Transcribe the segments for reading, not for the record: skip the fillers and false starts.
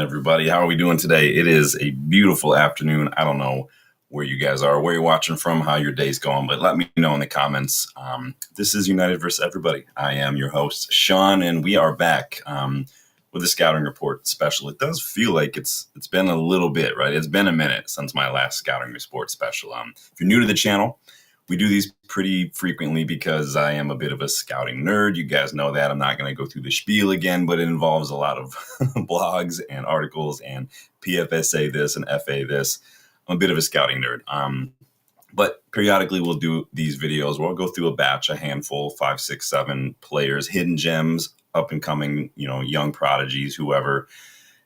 everybody? How are we doing today? It is a beautiful afternoon. I don't know where you guys are, where you're watching from, how your day's going, but let me know in the comments. This is United versus Everybody. I am your host, Sean, and we are back with a scouting report special. It does feel like it's been a little bit, right? It's been a minute since my last scouting report special. If you're new to the channel, we do these pretty frequently because I am a bit of a scouting nerd. You guys know that. I'm not going to go through the spiel again, but it involves a lot of blogs and articles and PFSA this and FA this. I'm a bit of a scouting nerd. But periodically we'll do these videos where I'll go through a batch, a handful, 5, 6, 7 players, hidden gems, up and coming, young prodigies, whoever,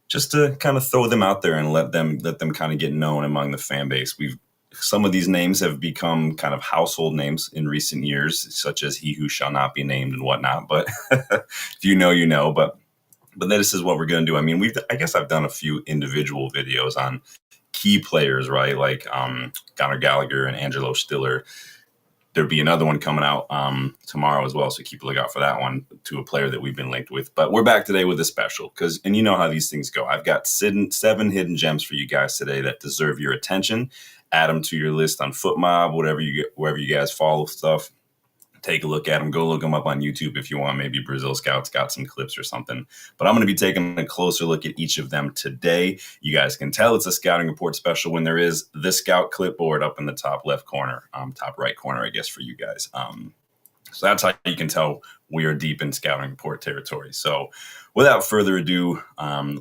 just to kind of throw them out there and let them kind of get known among the fan base. Some of these names have become kind of household names in recent years, such as He Who Shall Not Be Named and whatnot. But if you know, you know. But this is what we're going to do. I mean, I guess I've done a few individual videos on key players, right? Like Conor Gallagher and Angelo Stiller. There'll be another one coming out tomorrow as well, so keep a lookout for that one, to a player that we've been linked with. But we're back today with a special, and you know how these things go. I've got 7 hidden gems for you guys today that deserve your attention. Add them to your list on FootMob, wherever you guys follow stuff. Take a look at them. Go look them up on YouTube if you want. Maybe Brazil Scouts got some clips or something. But I'm going to be taking a closer look at each of them today. You guys can tell it's a scouting report special when there is the scout clipboard up in the top left corner, top right corner, I guess, for you guys. So that's how you can tell we are deep in scouting report territory. So without further ado,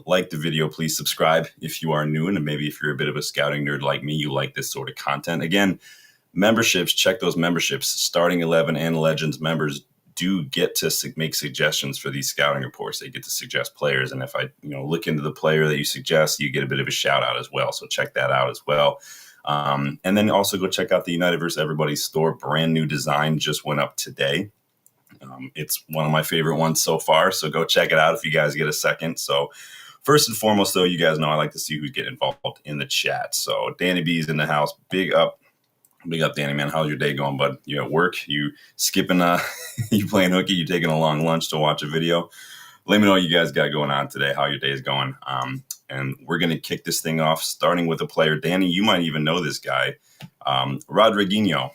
like the video, please subscribe if you are new, and maybe if you're a bit of a scouting nerd like me, you like this sort of content. Again, memberships, check those memberships. Starting 11 and Legends members do get to make suggestions for these scouting reports. They get to suggest players, and if I look into the player that you suggest, you get a bit of a shout out as well. So check that out as well. And then also go check out the United vs. Everybody store. Brand new design just went up today. It's one of my favorite ones so far, so go check it out if you guys get a second. So first and foremost, though, you guys know I like to see who's getting involved in the chat. So Danny B's in the house. Big up, Danny, man. How's your day going, bud? You at work? You skipping? You playing hooky? You taking a long lunch to watch a video? Let me know what you guys got going on today, how your day is going. And we're going to kick this thing off, starting with a player. Danny, you might even know this guy. Rodriguinho,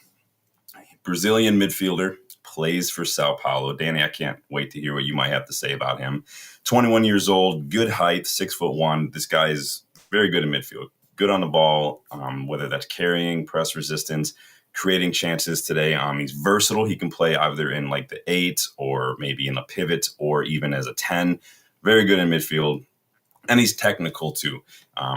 Brazilian midfielder, plays for Sao Paulo. Danny, I can't wait to hear what you might have to say about him. 21 years old, good height, 6'1". This guy is very good in midfield. Good on the ball, whether that's carrying, press resistance, creating chances today. He's versatile. He can play either in like the 8 or maybe in a pivot or even as a 10. Very good in midfield. And he's technical too.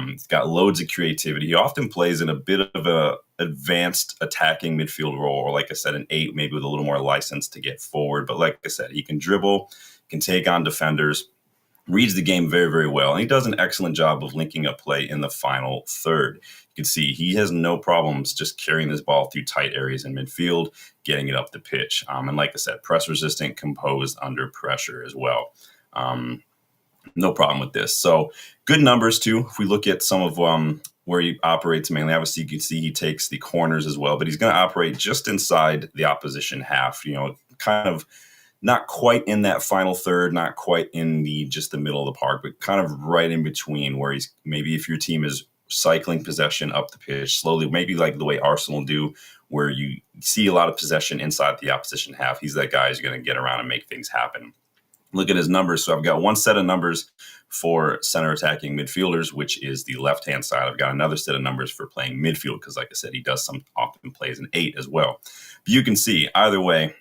He's got loads of creativity. He often plays in a bit of a advanced attacking midfield role, or like I said, an 8, maybe with a little more license to get forward. But like I said, he can dribble, can take on defenders, reads the game very, very well. And he does an excellent job of linking up play in the final third. You can see he has no problems just carrying this ball through tight areas in midfield, getting it up the pitch. And like I said, press resistant, composed under pressure as well. No problem with this. So good numbers too. If we look at some of where he operates mainly, obviously you can see he takes the corners as well, but he's going to operate just inside the opposition half, kind of not quite in that final third, not quite in just the middle of the park, but kind of right in between, where he's maybe, if your team is cycling possession up the pitch slowly, maybe like the way Arsenal do, where you see a lot of possession inside the opposition half. He's that guy who's going to get around and make things happen. Look at his numbers. So I've got one set of numbers for center attacking midfielders, which is the left-hand side. I've got another set of numbers for playing midfield, because like I said, he often plays an 8 as well. But you can see either way,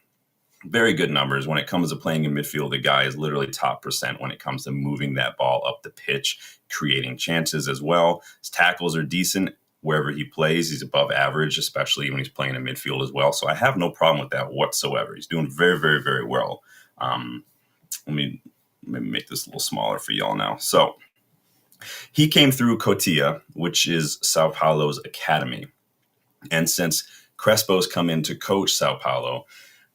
very good numbers. When it comes to playing in midfield, the guy is literally top percent when it comes to moving that ball up the pitch, creating chances as well. His tackles are decent wherever he plays. He's above average, especially when he's playing in midfield as well. So I have no problem with that whatsoever. He's doing very, very, very well. Let me maybe make this a little smaller for y'all now. So he came through Cotia, which is Sao Paulo's academy. And since Crespo's come in to coach Sao Paulo,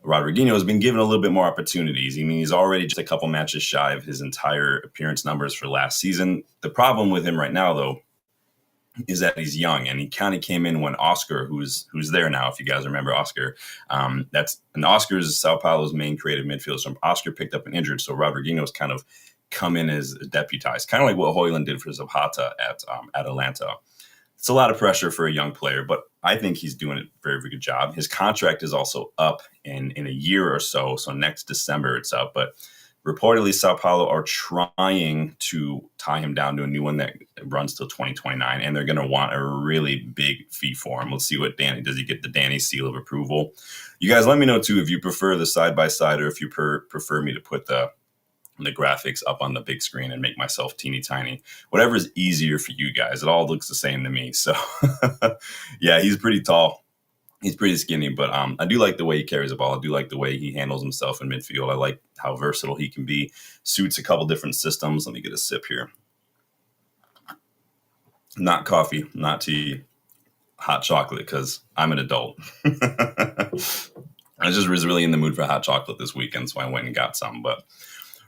Rodriguinho has been given a little bit more opportunities. I mean, he's already just a couple matches shy of his entire appearance numbers for last season. The problem with him right now, though, is that he's young, and he kind of came in when Oscar, who's there now, if you guys remember Oscar, Oscar is Sao Paulo's main creative midfielder. So Oscar picked up an injured, so Rodriguinho's kind of come in as deputized, kind of like what Hoyland did for Zapata at Atlanta. It's a lot of pressure for a young player, but I think he's doing a very, very good job. His contract is also up in a year or so. So next December it's up. But reportedly, Sao Paulo are trying to tie him down to a new one that runs till 2029, and they're going to want a really big fee for him. Let's see what Danny does. He get the Danny seal of approval? You guys, let me know too if you prefer the side by side or if you prefer me to put the graphics up on the big screen and make myself teeny tiny. Whatever is easier for you guys. It all looks the same to me. So yeah, he's pretty tall. He's pretty skinny, but I do like the way he carries the ball. I do like the way he handles himself in midfield. I like how versatile he can be. Suits a couple different systems. Let me get a sip here. Not coffee, not tea, hot chocolate, because I'm an adult. I just was really in the mood for hot chocolate this weekend, so I went and got some. But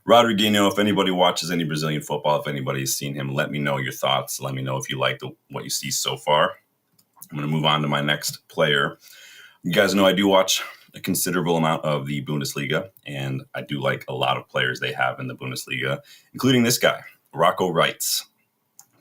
Rodriguinho, if anybody watches any Brazilian football, if anybody's seen him, let me know your thoughts. Let me know if you like what you see so far. I'm going to move on to my next player. You guys know I do watch a considerable amount of the Bundesliga, and I do like a lot of players they have in the Bundesliga, including this guy, Rocco Reitz.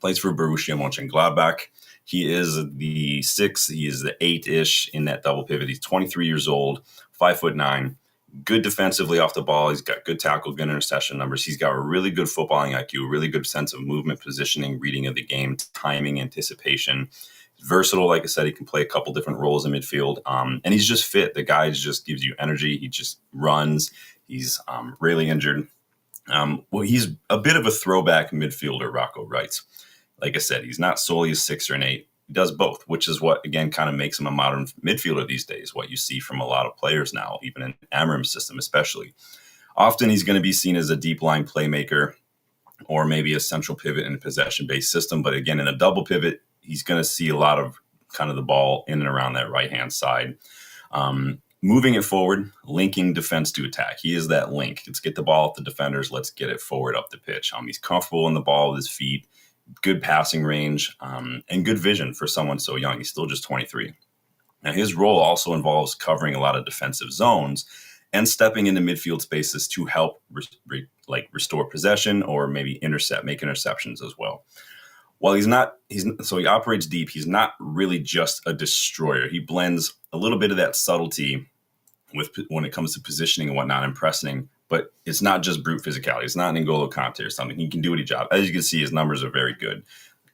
Plays for Borussia Mönchengladbach. He is the 6, he is the 8-ish in that double pivot. He's 23 years old, 5'9", good defensively off the ball. He's got good tackle, good interception numbers. He's got a really good footballing IQ, a really good sense of movement, positioning, reading of the game, timing, anticipation. He's versatile, like I said. He can play a couple different roles in midfield, and he's just fit. The guy just gives you energy. He just runs. He's rarely injured. Well, he's a bit of a throwback midfielder, Rocco Reitz. Like I said, he's not solely a 6 or an 8. He does both, which is what, again, kind of makes him a modern midfielder these days, what you see from a lot of players now, even in amorim system especially. Often he's going to be seen as a deep line playmaker or maybe a central pivot in a possession-based system. But again, in a double pivot, he's going to see a lot of kind of the ball in and around that right-hand side. Moving it forward, linking defense to attack. He is that link. Let's get the ball at the defenders. Let's get it forward up the pitch. He's comfortable in the ball with his feet. Good passing range, and good vision for someone so young. He's still just 23. Now, his role also involves covering a lot of defensive zones and stepping into midfield spaces to help restore possession or maybe make interceptions as well. While he operates deep, he's not really just a destroyer. He blends a little bit of that subtlety when it comes to positioning and whatnot and pressing. But it's not just brute physicality. It's not an N'Golo Kante or something. He can do what he job. As you can see, his numbers are very good.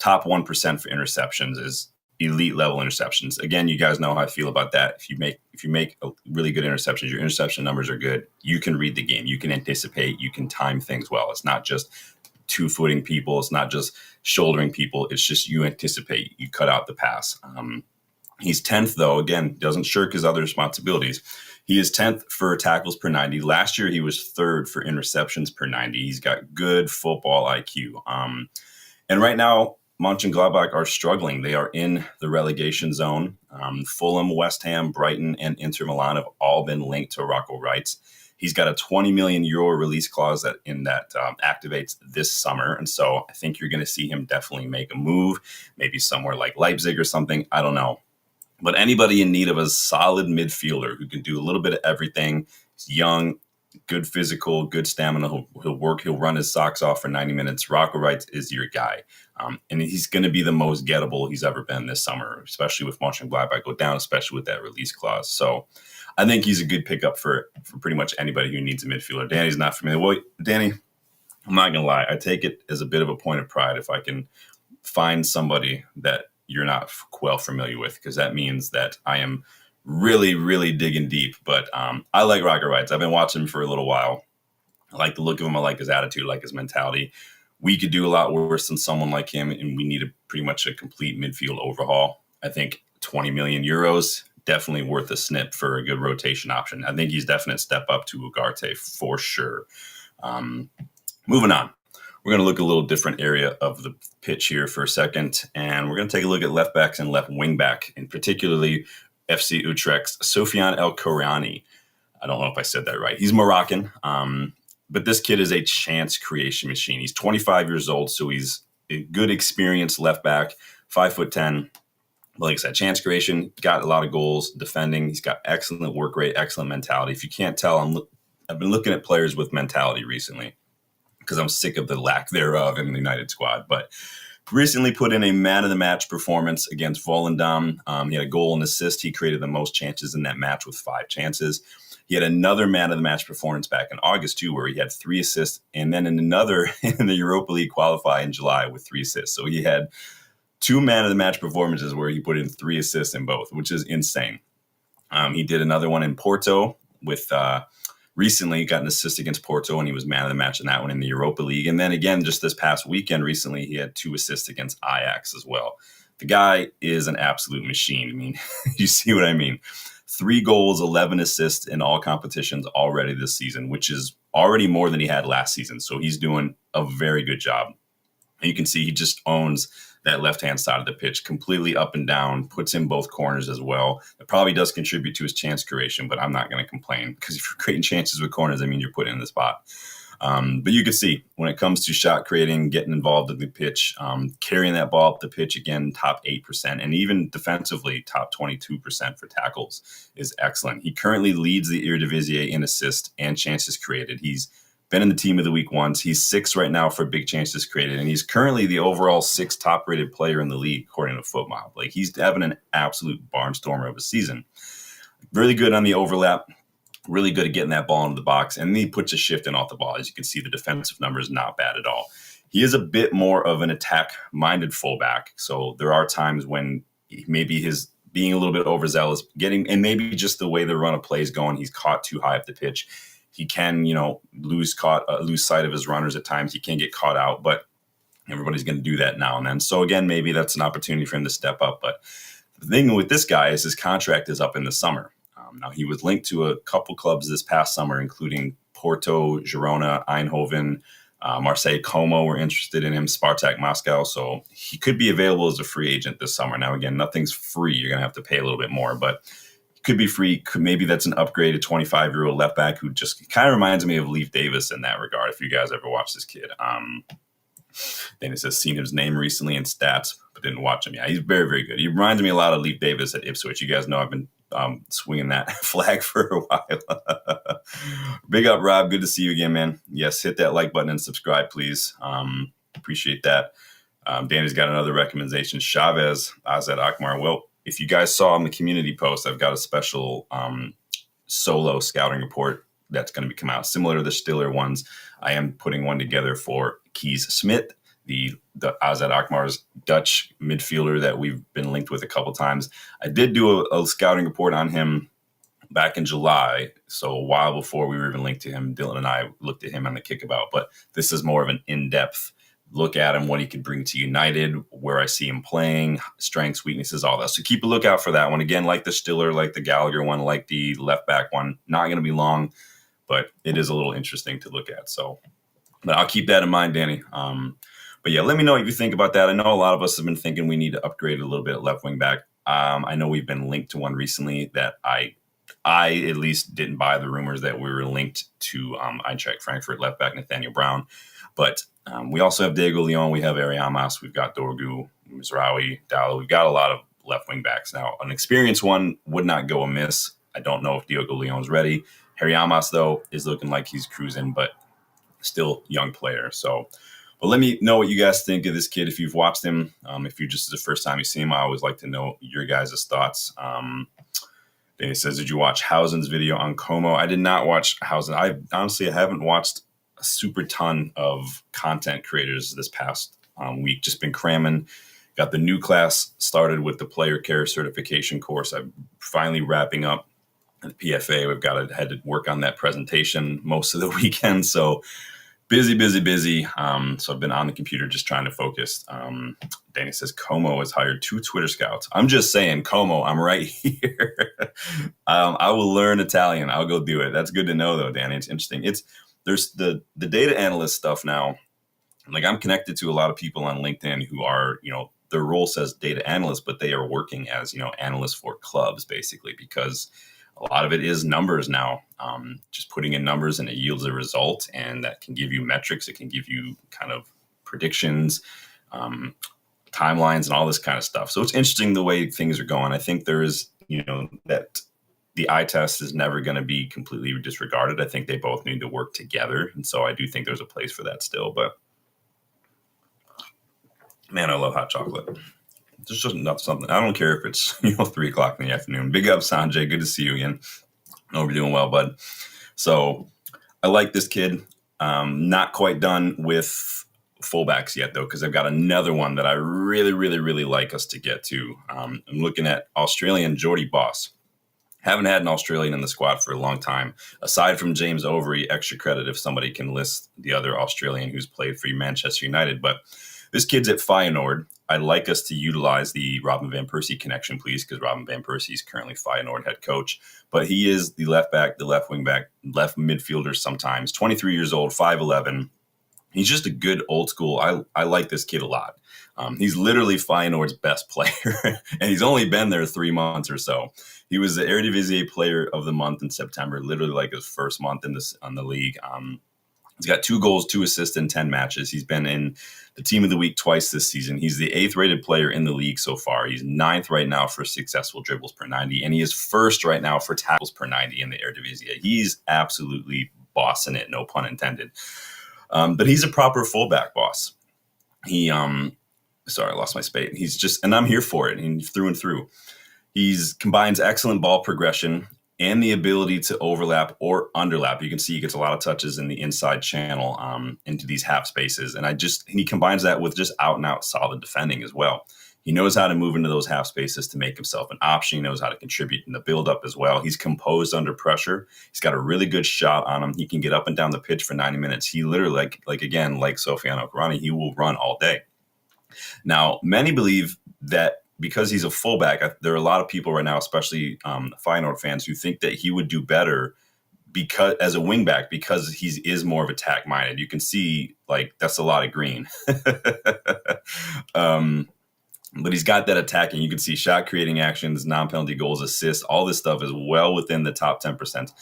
Top 1% for interceptions is elite level interceptions. Again, you guys know how I feel about that. If you make a really good interceptions, your interception numbers are good. You can read the game. You can anticipate. You can time things well. It's not just two-footing people. It's not just shouldering people. It's just you anticipate. You cut out the pass. He's 10th, though. Again, doesn't shirk his other responsibilities. He is 10th for tackles per 90. Last year, he was 3rd for interceptions per 90. He's got good football IQ. And right now, Mönchengladbach are struggling. They are in the relegation zone. Fulham, West Ham, Brighton, and Inter Milan have all been linked to Rocco Reitz. He's got a 20 million euro release clause that activates this summer. And so I think you're going to see him definitely make a move, maybe somewhere like Leipzig or something. I don't know. But anybody in need of a solid midfielder who can do a little bit of everything, he's young, good physical, good stamina, he'll run his socks off for 90 minutes. Rocco Reitz is your guy. And he's going to be the most gettable he's ever been this summer, especially with Mönchengladbach go down, especially with that release clause. So I think he's a good pickup for pretty much anybody who needs a midfielder. Danny's not familiar. Well, Danny, I'm not going to lie. I take it as a bit of a point of pride if I can find somebody that you're not well familiar with, because that means that I am really, really digging deep. But I like Rocco Reitz. I've been watching him for a little while. I like the look of him. I like his attitude, I like his mentality. We could do a lot worse than someone like him, and we need pretty much a complete midfield overhaul. I think 20 million euros, definitely worth a snip for a good rotation option. I think he's definite step up to Ugarte for sure. Moving on. We're going to look a little different area of the pitch here for a second, and we're going to take a look at left backs and left wing back, and particularly FC Utrecht's Sofiane El Kourani. I don't know if I said that right. He's Moroccan, but this kid is a chance creation machine. He's 25 years old, so he's a good experienced left back, 5'10". Like I said, chance creation, got a lot of goals, defending. He's got excellent work rate, excellent mentality. If you can't tell, I've been looking at players with mentality recently. because I'm sick of the lack thereof in the United squad. But recently put in a man of the match performance against Volendam. He had a goal and assist. He created the most chances in that match with 5 chances. He had another man of the match performance back in August too, where he had 3 assists, and then in another in the Europa League qualify in July with 3 assists. So he had 2 man of the match performances where he put in 3 assists in both, which is insane. He did another one in Porto with recently got an assist against Porto, and he was man of the match in that one in the Europa League. And then again, just this past weekend recently, he had 2 assists against Ajax as well. The guy is an absolute machine. I mean, you see what I mean? 3 goals, 11 assists in all competitions already this season, which is already more than he had last season. So he's doing a very good job. And you can see he just owns that left-hand side of the pitch completely up and down, puts in both corners as well. It probably does contribute to his chance creation, but I'm not going to complain because if you're creating chances with corners, I mean, you're putting in the spot. But you can see when it comes to shot creating, getting involved in the pitch, carrying that ball up the pitch, again, top 8%, and even defensively, top 22% for tackles is excellent. He currently leads the Eredivisie in assists and chances created. He's been in the team of the week once. He's 6th right now for big chances created, and he's currently the overall 6th top-rated player in the league, according to FootMob. Like, he's having an absolute barnstormer of a season. Really good on the overlap, really good at getting that ball into the box, and then he puts a shift in off the ball. As you can see, the defensive numbers not bad at all. He is a bit more of an attack-minded fullback, so there are times when maybe his being a little bit overzealous, and maybe just the way the run of play is going, he's caught too high up the pitch. He can, lose sight of his runners at times. He can get caught out, but everybody's going to do that now and then. So again, maybe that's an opportunity for him to step up. But the thing with this guy is his contract is up in the summer. Now, he was linked to a couple clubs this past summer, including Porto, Girona, Eindhoven, Marseille, Como were interested in him, Spartak Moscow. So he could be available as a free agent this summer. Now, again, nothing's free. You're going to have to pay a little bit more, but could be free. Maybe that's an upgraded 25-year-old left back who just kind of reminds me of Leif Davis in that regard. If you guys ever watched this kid, then it says seen his name recently in stats, but didn't watch him. Yeah, he's very, very good. He reminds me a lot of Leif Davis at Ipswich. You guys know I've been swinging that flag for a while. Big up, Rob. Good to see you again, man. Yes, hit that like button and subscribe, please. Appreciate that. Danny's got another recommendation. Chavez, Azad Akmar. Well, if you guys saw in the community post, I've got a special solo scouting report that's going to be come out similar to the Stiller ones. I am putting one together for Kees Smith, the Azad Akmar's Dutch midfielder that we've been linked with a couple times. I did do a scouting report on him back in July, so a while before we were even linked to him. Dylan and I looked at him on the Kickabout, but this is more of an in-depth look at him, what he could bring to United, where I see him playing, strengths, weaknesses, all that. So keep a lookout for that one. Again, like the Stiller, like the Gallagher one, like the left back one. Not going to be long, but it is a little interesting to look at. So, but I'll keep that in mind, Danny. But yeah, let me know what you think about that. I know a lot of us have been thinking we need to upgrade a little bit at left wing back. I know we've been linked to one recently that I at least didn't buy the rumors that we were linked to Eintracht Frankfurt left back Nathaniel Brown. But we also have Diego Leon, we have Ariamas, we've got Dorgu, Mizraoui, Dalla. We've got a lot of left wing backs. Now, an experienced one would not go amiss. I don't know if Diego Leon's ready. Ariamas, though, is looking like he's cruising, but still young player. So, but let me know what you guys think of this kid if you've watched him. If you're just the first time you see him, I always like to know your guys' thoughts. Then he says, did you watch Hausen's video on Como? I did not watch Hausen. I haven't watched a super ton of content creators this past week. Just been cramming. Got the new class started with the player care certification course. I'm finally wrapping up the PFA. Had to work on that presentation most of the weekend. So busy. So I've been on the computer just trying to focus. Danny says Como has hired 2 Twitter scouts. I'm just saying, Como, I'm right here. I will learn Italian. I'll go do it. That's good to know, though, Danny. It's interesting. There's the data analyst stuff now. Like, I'm connected to a lot of people on LinkedIn who are, their role says data analyst, but they are working as, analysts for clubs, basically, because a lot of it is numbers now. Just putting in numbers and it yields a result, and that can give you metrics. It can give you kind of predictions, timelines, and all this kind of stuff. So it's interesting the way things are going. I think there is, that the eye test is never going to be completely disregarded. I think they both need to work together. And so I do think there's a place for that still. But man, I love hot chocolate. It's just not something. I don't care if it's 3 o'clock in the afternoon. Big up, Sanjay. Good to see you again. I hope you're doing well, bud. So I like this kid. Not quite done with fullbacks yet, though, because I've got another one that I really, really, really like us to get to. I'm looking at Australian Jordy Boss. Haven't had an Australian in the squad for a long time. Aside from James Overy, extra credit if somebody can list the other Australian who's played for Manchester United. But this kid's at Feyenoord. I'd like us to utilize the Robin Van Persie connection, please, because Robin Van Persie is currently Feyenoord head coach. But he is the left back, the left wing back, left midfielder sometimes. 23 years old, 5'11". He's just a good old school. I like this kid a lot. He's literally Feyenoord's best player, and he's only been there 3 months or so. He was the Eredivisie Player of the Month in September, literally like his first month on the league. He's got 2 goals, 2 assists in 10 matches. He's been in the team of the week twice this season. He's the 8th rated player in the league so far. He's 9th right now for successful dribbles per 90, and he is 1st right now for tackles per 90 in the Eredivisie. He's absolutely bossing it, no pun intended. But he's a proper fullback boss. He, sorry, I lost my spate. He's just, and I'm here for it, and through and through. He's combines excellent ball progression and the ability to overlap or underlap. You can see he gets a lot of touches in the inside channel into these half spaces. And he combines that with just out and out solid defending as well. He knows how to move into those half spaces to make himself an option. He knows how to contribute in the build-up as well. He's composed under pressure. He's got a really good shot on him. He can get up and down the pitch for 90 minutes. He literally, like Sofiane Okarani, he will run all day. Now, many believe that because he's a fullback, there are a lot of people right now, especially Feyenoord fans, who think that he would do better because as a wingback because he is more of attack-minded. You can see, that's a lot of green. But he's got that attacking. You can see shot creating actions, non-penalty goals, assists. All this stuff is well within the top 10%.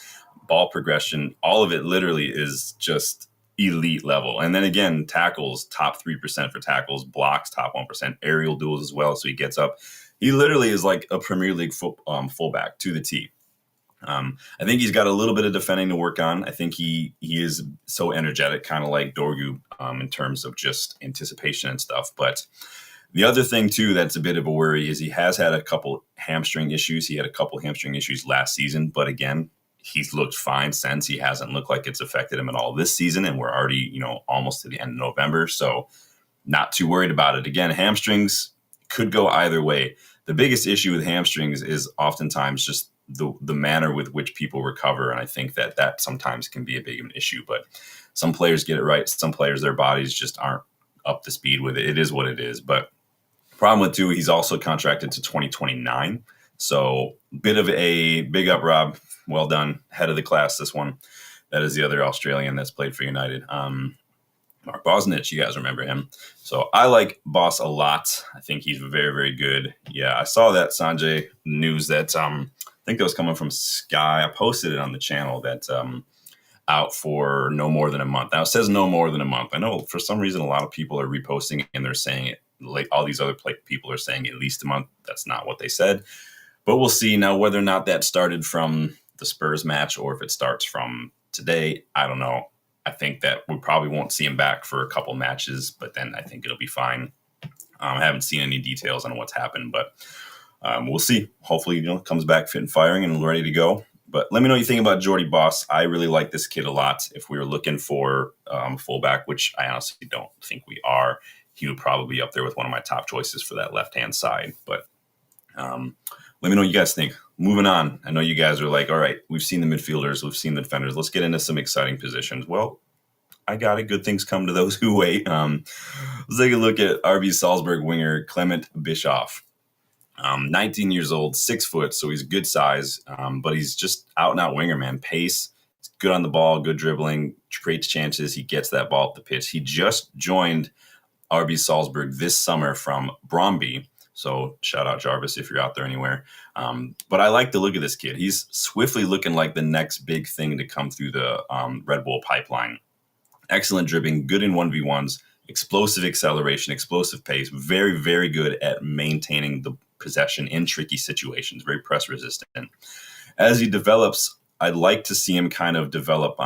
Ball progression, all of it literally is just elite level. And then again, tackles, top 3% for tackles, blocks, top 1%, aerial duels as well. So he gets up. He literally is like a Premier League fullback to the T. I think he's got a little bit of defending to work on. I think he is so energetic, kind of like Dorgu in terms of just anticipation and stuff. But the other thing, too, that's a bit of a worry is he has had a couple hamstring issues. He had a couple hamstring issues last season. But again, he's looked fine since. He hasn't looked like it's affected him at all this season. And we're already, almost to the end of November. So not too worried about it. Again, hamstrings could go either way. The biggest issue with hamstrings is oftentimes just the manner with which people recover. And I think that sometimes can be a big of an issue. But some players get it right. Some players, their bodies just aren't up to speed with it. It is what it is. But problem with too, he's also contracted to 2029. So bit of a big up, Rob. Well done. Head of the class, this one. That is the other Australian that's played for United. Mark Bosnich, you guys remember him. So I like Boss a lot. I think he's very, very good. Yeah, I saw that Sanjay news that I think that was coming from Sky. I posted it on the channel that out for no more than a month. Now it says no more than a month. I know for some reason a lot of people are reposting it and they're saying it. Like all these other people are saying at least a month. That's not what they said. But we'll see now whether or not that started from the Spurs match or if it starts from today. I don't know. I think that we probably won't see him back for a couple matches, but then I think it'll be fine. I haven't seen any details on what's happened, but we'll see. Hopefully, comes back fit and firing and ready to go. But let me know what you think about Jordy Boss. I really like this kid a lot. If we were looking for fullback, which I honestly don't think we are, he would probably be up there with one of my top choices for that left-hand side. But let me know what you guys think. Moving on. I know you guys are like, all right, we've seen the midfielders, we've seen the defenders. Let's get into some exciting positions. Well, I got it. Good things come to those who wait. Let's take a look at RB Salzburg winger Clement Bischoff. 19 years old, 6 foot, so he's good size, but he's just out-and-out winger, man. Pace, he's good on the ball, good dribbling, creates chances. He gets that ball up the pitch. He just joined RB Salzburg this summer from Brøndby. So shout out Jarvis if you're out there anywhere. But I like the look of this kid. He's swiftly looking like the next big thing to come through the Red Bull pipeline. Excellent dribbling, good in 1v1s, explosive acceleration, explosive pace, very, very good at maintaining the possession in tricky situations, very press resistant. as he develops, I'd like to see him kind of develop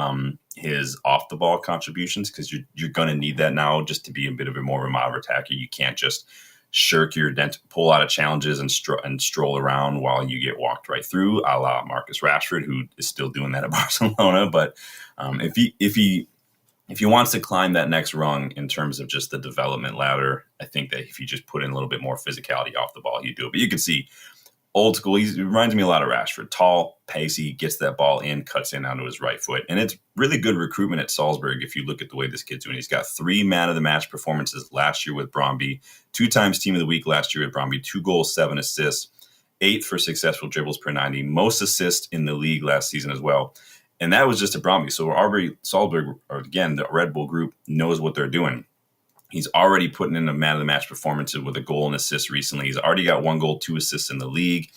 his off the ball contributions, because you're going to need that now just to be a bit of a more of a modern attacker. You can't just shirk your dent, pull out of challenges and stroll around while you get walked right through, a la Marcus Rashford, who is still doing that at Barcelona. But if he wants to climb that next rung in terms of just the development ladder, I think that if he just put in a little bit more physicality off the ball, he'd do it. But you can see old school. He reminds me a lot of Rashford. Tall, pacey, gets that ball in, cuts in onto his right foot. And it's really good recruitment at Salzburg if you look at the way this kid's doing. He's got 3 man of the match performances last year with Brøndby, 2 times team of the week last year with Brøndby, 2 goals, 7 assists, 8th for successful dribbles per 90, most assists in the league last season as well. And that was just at Brøndby. So RB Salzburg, or again, the Red Bull group, knows what they're doing. He's already putting in a man of the match performances with a goal and assist recently. He's already got 1 goal, 2 assists in the league.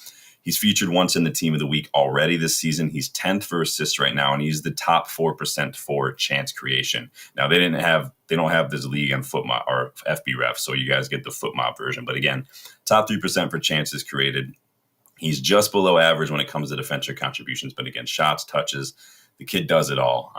He's featured once in the team of the week already this season. He's 10th for assists right now, and he's the top 4% for chance creation. Now they don't have this league on FootMob or FBref, so you guys get the FootMob version. But again, top 3% for chances created. He's just below average when it comes to defensive contributions, but again, shots, touches, the kid does it all.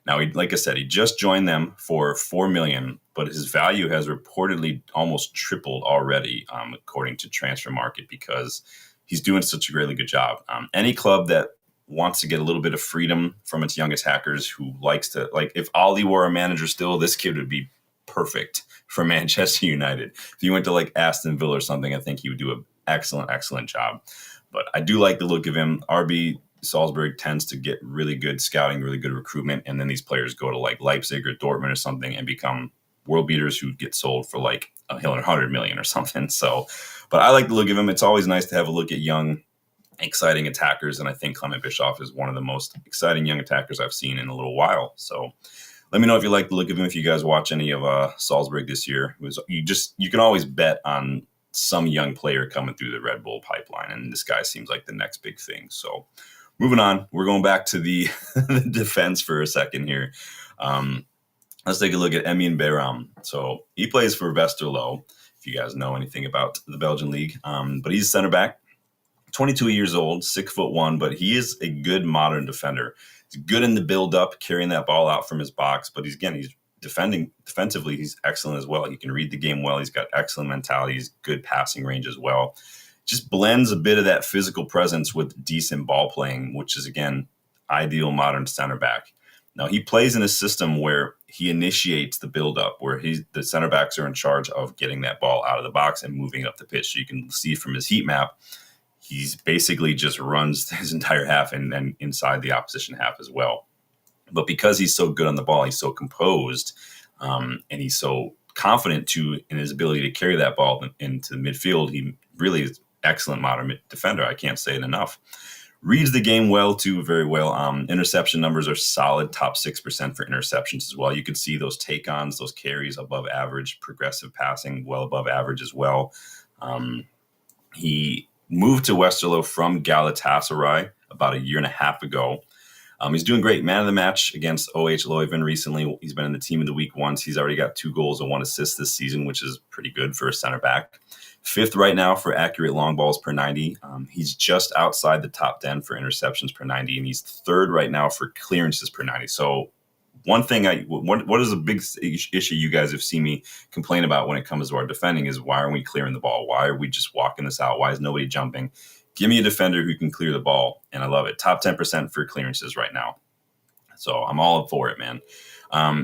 Now, like I said, he just joined them for $4 million, but his value has reportedly almost tripled already, according to Transfer Market, because he's doing such a really good job. Any club that wants to get a little bit of freedom from its young attackers, who likes to, like, if Ollie were a manager still, this kid would be perfect for Manchester United. If he went to like Aston Villa or something, I think he would do an excellent job. But I do like the look of him. RB Salzburg tends to get really good scouting, really good recruitment, and then these players go to like Leipzig or Dortmund or something and become world beaters who get sold for like $100 million or something. So, but I like the look of him. It's always nice to have a look at young, exciting attackers, and I think Clement Bischoff is one of the most exciting young attackers I've seen in a little while. So let me know if you like the look of him. If you guys watch any of Salzburg this year, you can always bet on some young player coming through the Red Bull pipeline, and this guy seems like the next big thing. So moving on, we're going back to the, the defense for a second here. Let's take a look at Emin Bayram. So he plays for Westerlo, if you guys know anything about the Belgian league. But he's center back, 22 years old, 6'1", but he is a good modern defender. He's good in the build-up, carrying that ball out from his box. But he's defensively, he's excellent as well. He can read the game well. He's got excellent mentality. He's good passing range as well. Just blends a bit of that physical presence with decent ball playing, which is, again, ideal modern center back. Now, he plays in a system where he initiates the build-up, where the center backs are in charge of getting that ball out of the box and moving it up the pitch. So you can see from his heat map, he's basically just runs his entire half and then inside the opposition half as well. But because he's so good on the ball, he's so composed, and he's so confident in his ability to carry that ball into the midfield, he really is excellent modern defender. I can't say it enough. Reads the game well, too, very well. Interception numbers are solid, top 6% for interceptions as well. You can see those take-ons, those carries above average, progressive passing well above average as well. He moved to Westerlo from Galatasaray about a year and a half ago. He's doing great. Man of the match against OH Leuven recently. He's been in the team of the week once. He's already got 2 goals and 1 assist this season, which is pretty good for a center back. 5th right now for accurate long balls per 90. He's just outside the top 10 for interceptions per 90, and he's 3rd right now for clearances per 90. So one thing what is a big issue you guys have seen me complain about when it comes to our defending is, why aren't we clearing the ball? Why are we just walking this out? Why is nobody jumping? Give me a defender who can clear the ball, and I love it. Top 10% for clearances right now. So I'm all up for it, man.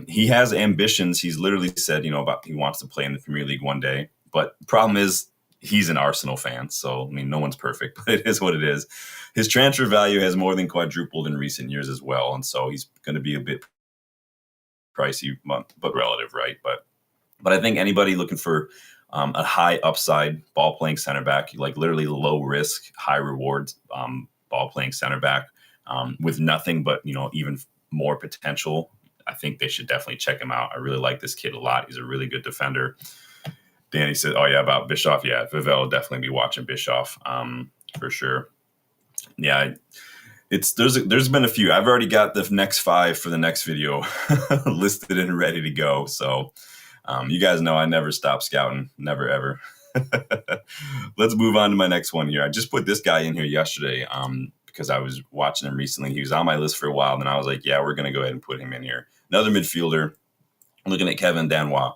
He has ambitions. He's literally said, about he wants to play in the Premier League one day. But the problem is, he's an Arsenal fan. So, no one's perfect, but it is what it is. His transfer value has more than quadrupled in recent years as well. And so he's going to be a bit pricey, but relative, right? But I think anybody looking for a high upside ball playing center back, like literally low risk, high rewards ball playing center back with nothing but, even more potential, I think they should definitely check him out. I really like this kid a lot. He's a really good defender. Danny said, "Oh yeah, about Bischoff. Yeah, Vivell will definitely be watching Bischoff for sure." Yeah, there's been a few. I've already got the next 5 for the next video listed and ready to go. So you guys know I never stop scouting, never ever. Let's move on to my next one here. I just put this guy in here yesterday because I was watching him recently. He was on my list for a while, and then I was like, yeah, we're going to go ahead and put him in here. Another midfielder, looking at Kevin Danois,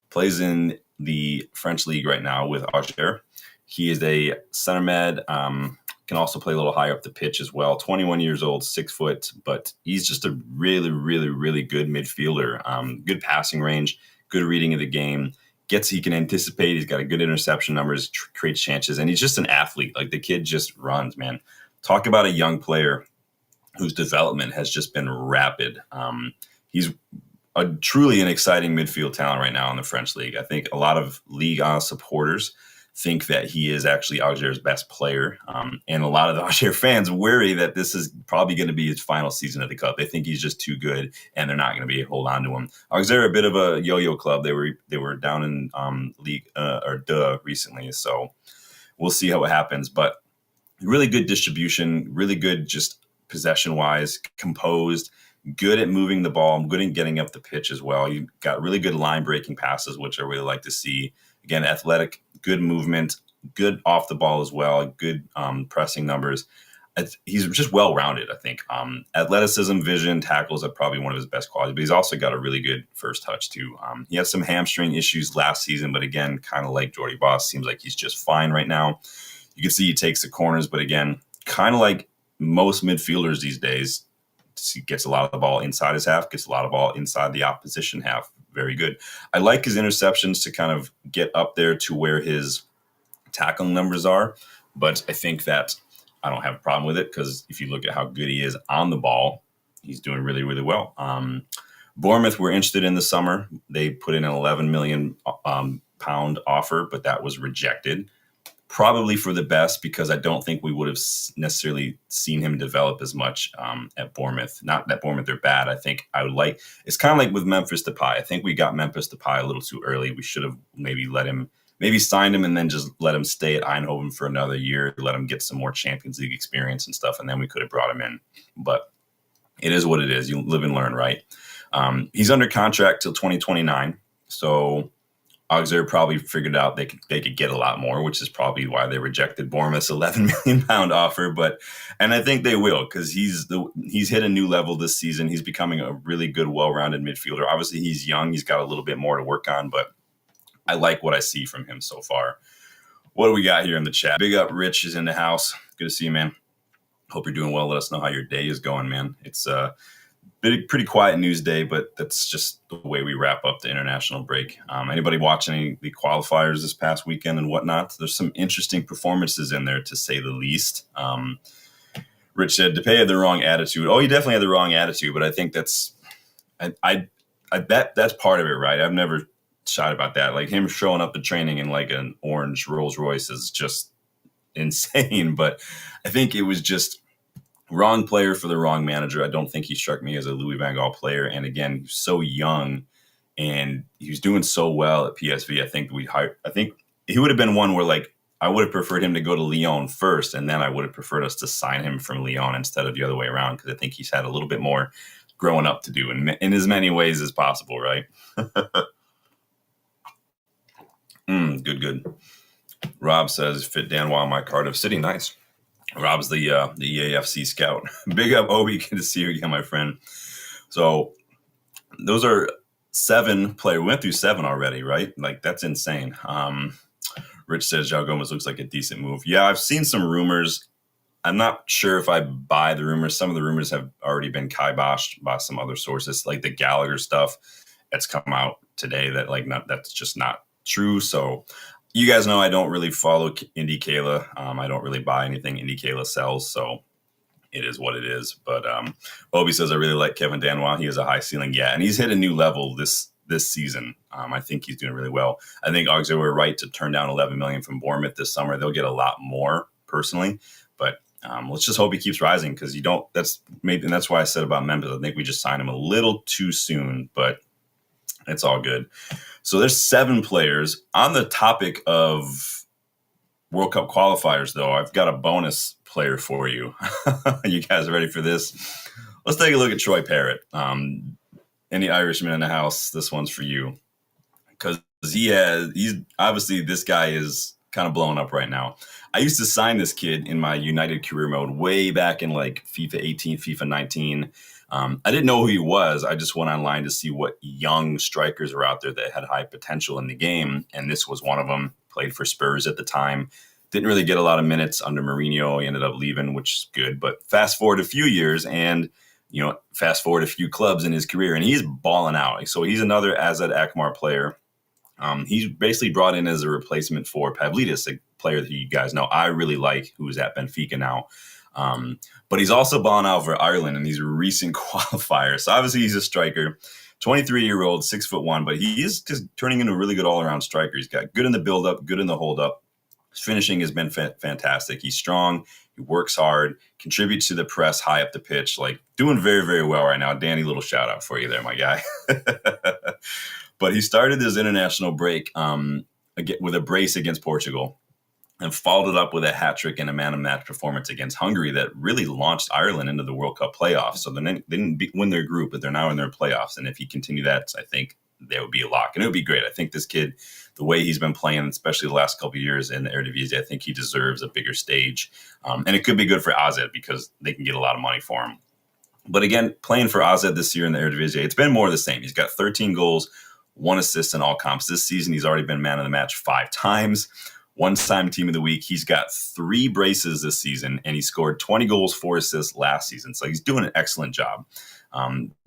plays in the French league right now with Auxerre. He is a center med, can also play a little higher up the pitch as well. 21 years old, 6 foot, but he's just a really, really, really good midfielder. Good passing range, good reading of the game. He can anticipate. He's got a good interception numbers, creates chances, and he's just an athlete. Like, the kid just runs, man. Talk about a young player whose development has just been rapid. He's truly an exciting midfield talent right now in the French league. I think a lot of Ligue 1 supporters think that he is actually Auxerre's best player. And a lot of the Auxerre fans worry that this is probably going to be his final season of the club. They think he's just too good and they're not going to be able to hold on to him. Auxerre, a bit of a yo-yo club. They were down in League recently. So we'll see how it happens. But really good distribution, really good just possession-wise, composed, good at moving the ball, good at getting up the pitch as well. You got really good line-breaking passes, which I really like to see. Again, athletic, good movement, good off the ball as well, good pressing numbers. He's just well-rounded, I think. Athleticism, vision, tackles are probably one of his best qualities, but he's also got a really good first touch too. He had some hamstring issues last season, but again, kind of like Jordy Boss, seems like he's just fine right now. You can see he takes the corners, but again, kind of like most midfielders these days, he gets a lot of the ball inside his half, gets a lot of ball inside the opposition half. Very good. I like his interceptions to kind of get up there to where his tackling numbers are, but I think that I don't have a problem with it because if you look at how good he is on the ball, he's doing really, really well. Bournemouth were interested in the summer. They put in an 11 million pound offer, but that was rejected. Probably for the best, because I don't think we would have necessarily seen him develop as much at Bournemouth. Not that Bournemouth are bad. I think it's kind of like with Memphis Depay. I think we got Memphis Depay a little too early. We should have maybe signed him and then just let him stay at Eindhoven for another year, let him get some more Champions League experience and stuff, and then we could have brought him in. But it is what it is. You live and learn, right? He's under contract till 2029, so Auxerre probably figured out they could get a lot more, which is probably why they rejected Bournemouth's 11 million pound offer. And I think they will, because he's hit a new level this season. He's becoming a really good, well-rounded midfielder. Obviously, he's young. He's got a little bit more to work on, but I like what I see from him so far. What do we got here in the chat? Big up, Rich is in the house. Good to see you, man. Hope you're doing well. Let us know how your day is going, man. It's pretty quiet news day, but that's just the way we wrap up the international break. Anybody watching the qualifiers this past weekend and whatnot? There's some interesting performances in there, to say the least. Rich said Depay had the wrong attitude. Oh, he definitely had the wrong attitude, but I think I bet that's part of it, right? I've never shot about that. Like, him showing up to training in like an orange Rolls Royce is just insane. But I think it was just wrong player for the wrong manager. I don't think he struck me as a Louis van Gaal player. And again, he's so young and he was doing so well at PSV. I think he would have been one where, like, I would have preferred him to go to Lyon first, and then I would have preferred us to sign him from Lyon instead of the other way around, because I think he's had a little bit more growing up to do in as many ways as possible, right? Good. Rob says, fit Danois on my Cardiff City. Nice. Rob's the EAFC scout. Big up, Obi. Good to see you again, my friend. So those are 7 players. We went through 7 already, right? Like, that's insane. Rich says João Gomez looks like a decent move. Yeah, I've seen some rumors. I'm not sure if I buy the rumors. Some of the rumors have already been kiboshed by some other sources, like the Gallagher stuff that's come out today that's just not true. So you guys know I don't really follow Indy Kayla. I don't really buy anything Indy Kayla sells, so it is what it is. But Obi says, I really like Kevin Danois. He has a high ceiling. Yeah, and he's hit a new level this season. I think he's doing really well. I think Auxerre were right to turn down 11 million from Bournemouth this summer. They'll get a lot more, personally. But let's just hope he keeps rising, because and that's why I said about Memphis. I think we just signed him a little too soon, but it's all good. So there's 7 players. On the topic of World Cup qualifiers, though, I've got a bonus player for you. You guys ready for this? Let's take a look at Troy Parrott. Any Irishman in the house, this one's for you. Because he's obviously, this guy is kind of blowing up right now. I used to sign this kid in my United career mode way back in like FIFA 18, FIFA 19. I didn't know who he was. I just went online to see what young strikers were out there that had high potential in the game. And this was one of them. Played for Spurs at the time. Didn't really get a lot of minutes under Mourinho. He ended up leaving, which is good. But fast forward a few years and, fast forward a few clubs in his career, and he's balling out. So he's another Azad Akmar player. He's basically brought in as a replacement for Pavlidis, a player that you guys know I really like, who's at Benfica now. But he's also balling out for Ireland in these recent qualifiers. So obviously he's a striker, 23-year-old, 6'1", but he is just turning into a really good all-around striker. He's got good in the build-up, good in the hold-up. His finishing has been fantastic. He's strong. He works hard, contributes to the press high up the pitch, like doing very, very well right now. Danny, little shout out for you there, my guy. But he started his international break with a brace against Portugal and followed it up with a hat trick and a man-of-match performance against Hungary that really launched Ireland into the World Cup playoffs. So they didn't win their group, but they're now in their playoffs. And if he continued that, I think they would be a lock. And it would be great. I think this kid, the way he's been playing, especially the last couple of years in the Eredivisie, I think he deserves a bigger stage. And it could be good for AZ because they can get a lot of money for him. But again, playing for AZ this year in the Eredivisie, it's been more of the same. He's got 13 goals, 1 assist in all comps. This season, he's already been man of the match 5 times. 1-time team of the week. He's got 3 braces this season, and he scored 20 goals, 4 assists last season. So he's doing an excellent job.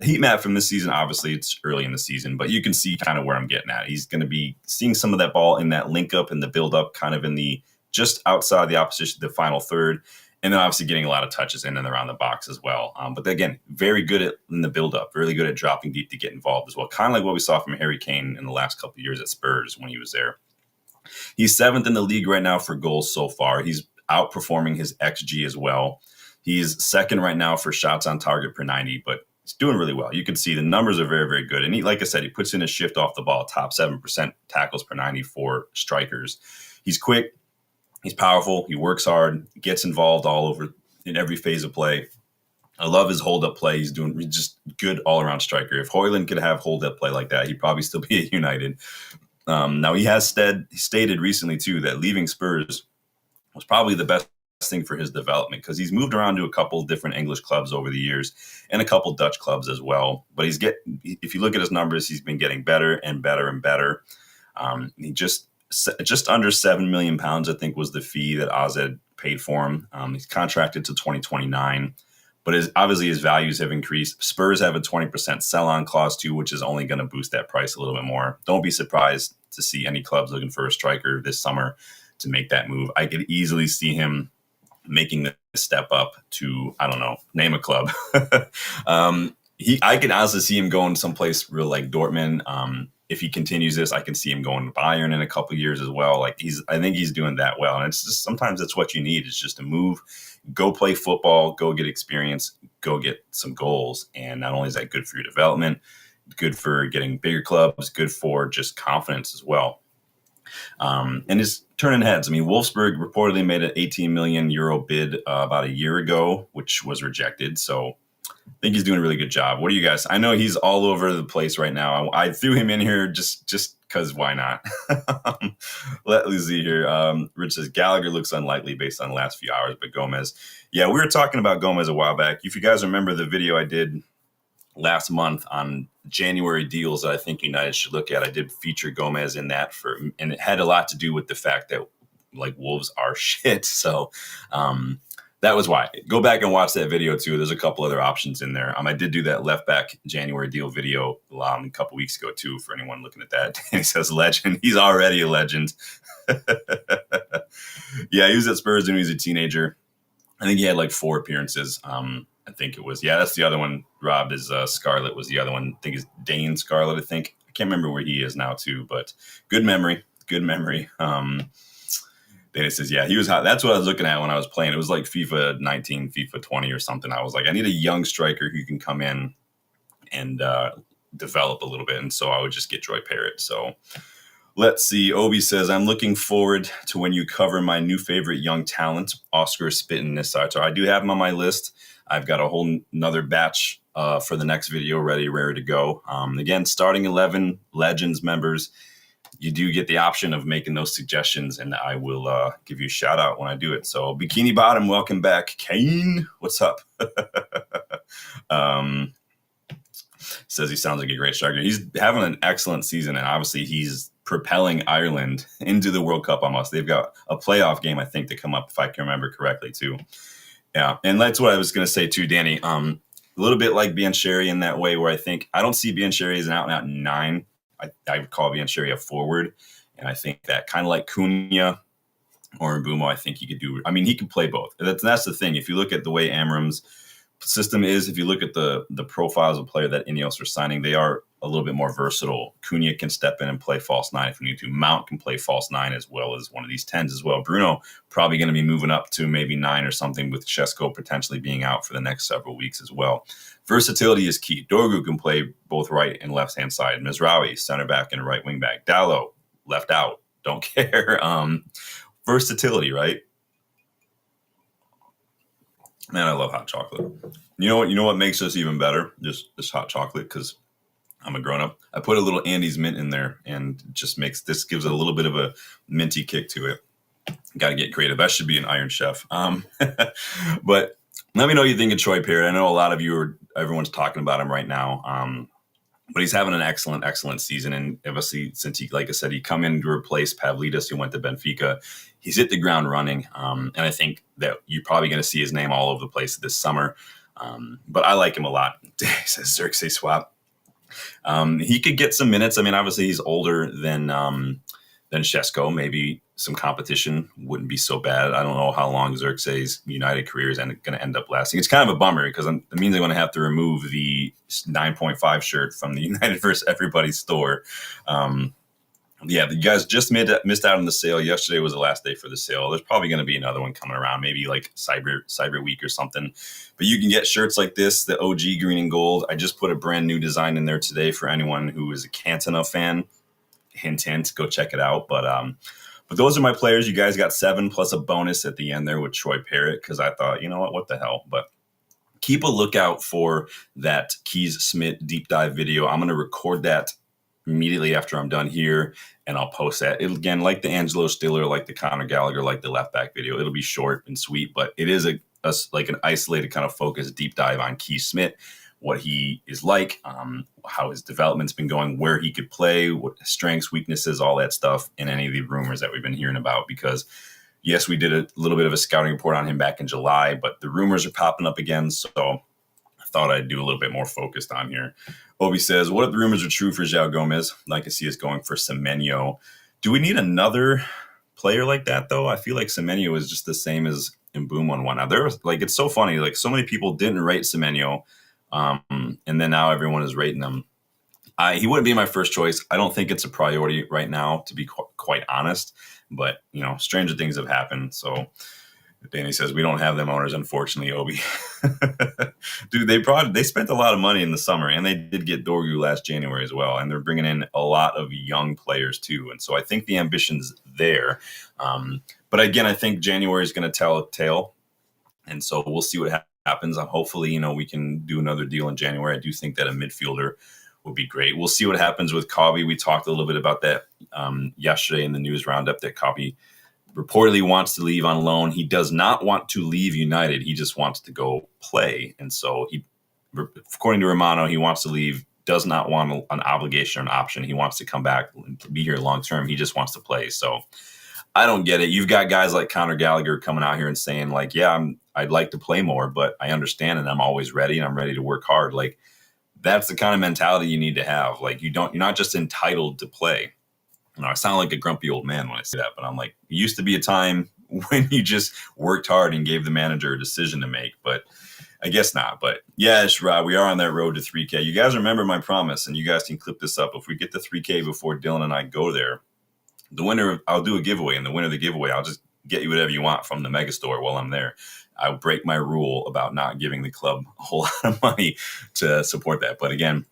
Heat map from this season, obviously it's early in the season, but you can see kind of where I'm getting at. He's going to be seeing some of that ball in that link up and the build up, kind of in the just outside the opposition, the final third, and then obviously getting a lot of touches in and around the box as well. But again, very good in the build up, really good at dropping deep to get involved as well. Kind of like what we saw from Harry Kane in the last couple of years at Spurs when he was there. He's 7th in the league right now for goals so far. He's outperforming his XG as well. He's 2nd right now for shots on target per 90, but he's doing really well. You can see the numbers are very, very good. And he, like I said, he puts in a shift off the ball, top 7% tackles per 90 for strikers. He's quick. He's powerful. He works hard, gets involved all over in every phase of play. I love his hold-up play. He's doing just good all-around striker. If Højlund could have hold-up play like that, he'd probably still be at United. Now, he has stated recently, too, that leaving Spurs was probably the best thing for his development because he's moved around to a couple different English clubs over the years and a couple Dutch clubs as well. But if you look at his numbers, he's been getting better and better and better. He just under £7 million, I think, was the fee that AZ paid for him. He's contracted to 2029. But obviously his values have increased. Spurs have a 20% sell-on clause too, which is only going to boost that price a little bit more. Don't be surprised to see any clubs looking for a striker this summer to make that move. I could easily see him making the step up to, I don't know, name a club. I can honestly see him going someplace real like Dortmund. If he continues this, I can see him going to Bayern in a couple of years as well. I think he's doing that well. And it's just sometimes that's what you need is just to move, go play football, go get experience, go get some goals. And not only is that good for your development, good for getting bigger clubs, good for just confidence as well. And it's turning heads. I mean, Wolfsburg reportedly made an 18 million euro bid about a year ago, which was rejected. So I think he's doing a really good job. What do you guys? I know he's all over the place right now. I threw him in here just because why not? Let me see here. Rich says Gallagher looks unlikely based on the last few hours, but Gomez. Yeah, we were talking about Gomez a while back. If you guys remember the video I did last month on January deals that I think United should look at, I did feature Gomez in that and it had a lot to do with the fact that like Wolves are shit. So, that was why. Go back and watch that video too. There's a couple other options in there. I did do that left back January deal video a couple weeks ago too for anyone looking at that. He says legend. He's already a legend. Yeah, he was at Spurs when he was a teenager. I think he had like 4 appearances. I think it was. Yeah, that's the other one. Rob is Scarlett was the other one. I think it's Dane Scarlett, I think. I can't remember where he is now too, but good memory. Good memory. It says, yeah, he was hot. That's what I was looking at when I was playing. It was like FIFA 19, FIFA 20 or something. I was like, I need a young striker who can come in and develop a little bit. And so I would just get Joy Parrott. So let's see. Obi says, I'm looking forward to when you cover my new favorite young talent, Oscar Spitten this side. So I do have him on my list. I've got a whole another batch for the next video ready to go. Again, starting 11 Legends members you do get the option of making those suggestions, and I will give you a shout out when I do it. So Bikini Bottom, welcome back. Kane, what's up? Says he sounds like a great striker. He's having an excellent season, and obviously he's propelling Ireland into the World Cup almost. They've got a playoff game, I think, to come up, if I can remember correctly, too. Yeah, and that's what I was going to say, too, Danny. A little bit like Biancheri in that way, where I don't see Biancheri as an out-and-out 9. I would call Biancheri a forward, and I think that kind of like Cunha or Mbeumo, I think he could do. I mean, he can play both. That's the thing. If you look at the way Amorim's system is, if you look at the profiles of player that Ineos are signing, they are a little bit more versatile. Cunha can step in and play false 9 if we need to. Mount can play false 9 as well as one of these 10s as well. Bruno probably going to be moving up to maybe 9 or something, with Šeško potentially being out for the next several weeks as well. Versatility is key. Dorgu can play both right and left-hand side. Mizraoui, center back and right wing back. Dallo, left out. Don't care. Versatility, right? Man, I love hot chocolate. You know what makes this even better? Just this hot chocolate, because I'm a grown-up. I put a little Andes mint in there, and just gives it a little bit of a minty kick to it. Got to get creative. That should be an Iron Chef. But let me know what you think of Troy Perry. I know a lot of everyone's talking about him right now. But he's having an excellent, excellent season. And obviously, since like I said, he come in to replace Pavlidis, who went to Benfica. He's hit the ground running. And I think that you're probably going to see his name all over the place this summer. But I like him a lot. He says Xerxes swap. He could get some minutes. I mean, obviously, he's older than Šeško. Maybe some competition wouldn't be so bad. I don't know how long Xerxes' United career is going to end up lasting. It's kind of a bummer, because it means I'm going to have to remove the 9.5 shirt from the United vs. Everybody store. Yeah, you guys just missed out on the sale. Yesterday was the last day for the sale. There's probably going to be another one coming around, maybe like Cyber Week or something. But you can get shirts like this, the OG green and gold. I just put a brand new design in there today for anyone who is a Cantona fan. Hint, hint, go check it out. But those are my players. You guys got 7 plus a bonus at the end there with Troy Parrott, because I thought, you know what the hell. But keep a lookout for that Keys Smith deep dive video. I'm going to record that immediately after I'm done here, and I'll post that. It'll, again, like the Angelo Stiller, like the Conor Gallagher, like the left back video. It'll be short and sweet, but it is like an isolated kind of focused deep dive on Keys Smith, what he is like, how his development's been going, where he could play, what strengths, weaknesses, all that stuff, and any of the rumors that we've been hearing about. Because yes, we did a little bit of a scouting report on him back in July, but the rumors are popping up again. So I thought I'd do a little bit more focused on here. Obi says, what if the rumors are true for João Gomez? Like I see us going for Semenyo. Do we need another player like that, though? I feel like Semenyo is just the same as Mbeumo on one. Now, it's so funny. Like, so many people didn't rate Semenyo, and then now everyone is rating him. He wouldn't be my first choice. I don't think it's a priority right now, to be quite honest. But, stranger things have happened. So Danny says, we don't have them owners, unfortunately, Obi. Dude, they spent a lot of money in the summer, and they did get Dorgu last January as well. And they're bringing in a lot of young players, too. And so I think the ambition's there. But again, I think January is going to tell a tale. And so we'll see what happens. Hopefully, we can do another deal in January. I do think that a midfielder would be great. We'll see what happens with Cobby. We talked a little bit about that yesterday in the news roundup, that Cobby reportedly wants to leave on loan. He does not want to leave United. He just wants to go play. And so according to Romano, he wants to leave, does not want an obligation or an option. He wants to come back and be here long term. He just wants to play. So I don't get it. You've got guys like Conor Gallagher coming out here and saying, like, yeah, I'd like to play more, but I understand, and I'm always ready, and I'm ready to work hard. Like, that's the kind of mentality you need to have. Like, you're not just entitled to play. I sound like a grumpy old man when I say that, but I'm like, it used to be a time when you just worked hard and gave the manager a decision to make, but I guess not. But yeah, Rob, we are on that road to 3K. You guys remember my promise, and you guys can clip this up. If we get to 3K before Dylan and I go there, the winner, I'll do a giveaway, and the winner of the giveaway, I'll just get you whatever you want from the mega store while I'm there. I break my rule about not giving the club a whole lot of money to support that. But again,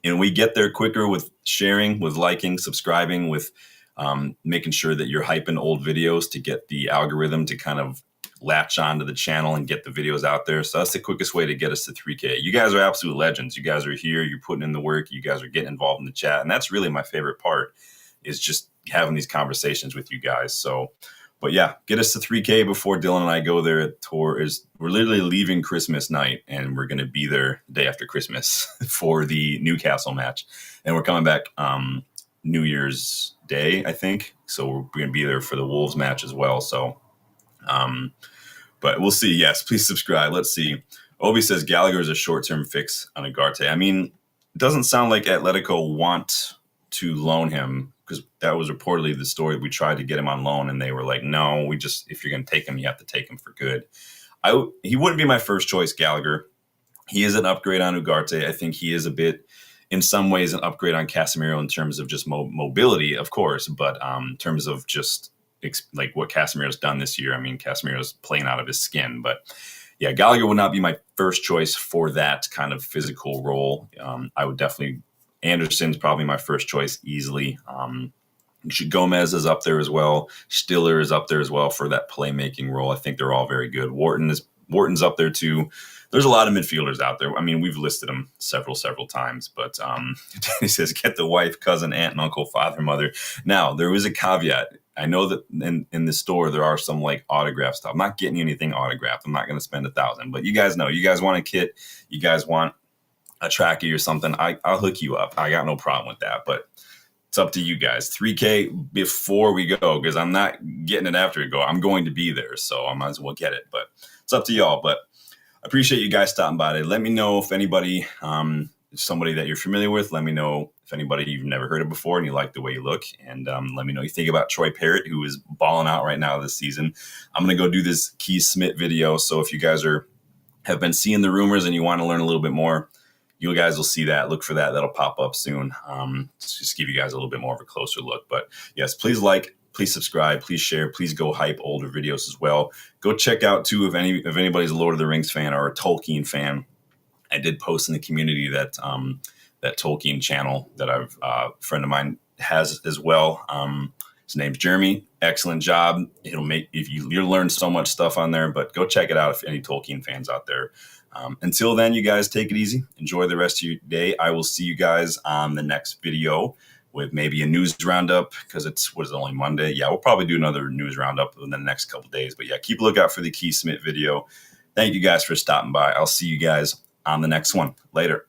we get there quicker with sharing, with liking, subscribing, with making sure that you're hyping old videos to get the algorithm to kind of latch onto the channel and get the videos out there. So that's the quickest way to get us to 3K. You guys are absolute legends. You guys are here. You're putting in the work. You guys are getting involved in the chat. And that's really my favorite part, is just having these conversations with you guys. So, but yeah, get us to 3K before Dylan and I go there. We're literally leaving Christmas night, and we're going to be there the day after Christmas for the Newcastle match, and we're coming back New Year's Day, I think. So we're going to be there for the Wolves match as well. So, but we'll see. Yes, please subscribe. Let's see. Obi says Gallagher is a short-term fix on Ugarte. I mean, it doesn't sound like Atletico want to loan him, because that was reportedly the story. We tried to get him on loan, and they were like, no, if you're going to take him, you have to take him for good. He wouldn't be my first choice, Gallagher. He is an upgrade on Ugarte. I think he is a bit, in some ways, an upgrade on Casemiro in terms of just mobility, of course, but in terms of just like what Casemiro's done this year. I mean, Casemiro's playing out of his skin, but yeah, Gallagher would not be my first choice for that kind of physical role. I would definitely, Anderson's probably my first choice easily. Gomez is up there as well. Stiller is up there as well for that playmaking role. I think they're all very good. Wharton's up there too. There's a lot of midfielders out there. I mean, we've listed them several times, but he says, get the wife, cousin, aunt, and uncle, father, mother. Now, there is a caveat. I know that in the store, there are some like autograph stuff. I'm not getting you anything autographed. I'm not going to spend $1,000, but you guys know, you guys want a kit, you guys want a trackie or something, I'll hook you up. I got no problem with that, but it's up to you guys. 3K before we go, because I'm not getting it after we go. I'm going to be there, so I might as well get it, but it's up to y'all. But I appreciate you guys stopping by today. Let me know if anybody, somebody that you're familiar with, let me know if anybody you've never heard of before and you like the way you look, and let me know what you think about Troy Parrott, who is balling out right now this season. I'm going to go do this Keith Smith video, so if you guys have been seeing the rumors and you want to learn a little bit more, you guys will see that. Look for that. That'll pop up soon. Just give you guys a little bit more of a closer look. But yes, please like, please subscribe, please share, please go hype older videos as well. Go check out too, if anybody's a Lord of the Rings fan or a Tolkien fan. I did post in the community that that Tolkien channel that a friend of mine has as well. His name's Jeremy. Excellent job. You'll learn so much stuff on there, but go check it out if any Tolkien fans out there. Until then, you guys take it easy. Enjoy the rest of your day. I will see you guys on the next video with maybe a news roundup, because it's only Monday. Yeah, we'll probably do another news roundup in the next couple of days. But yeah, keep a lookout for the Keith Smith video. Thank you guys for stopping by. I'll see you guys on the next one. Later.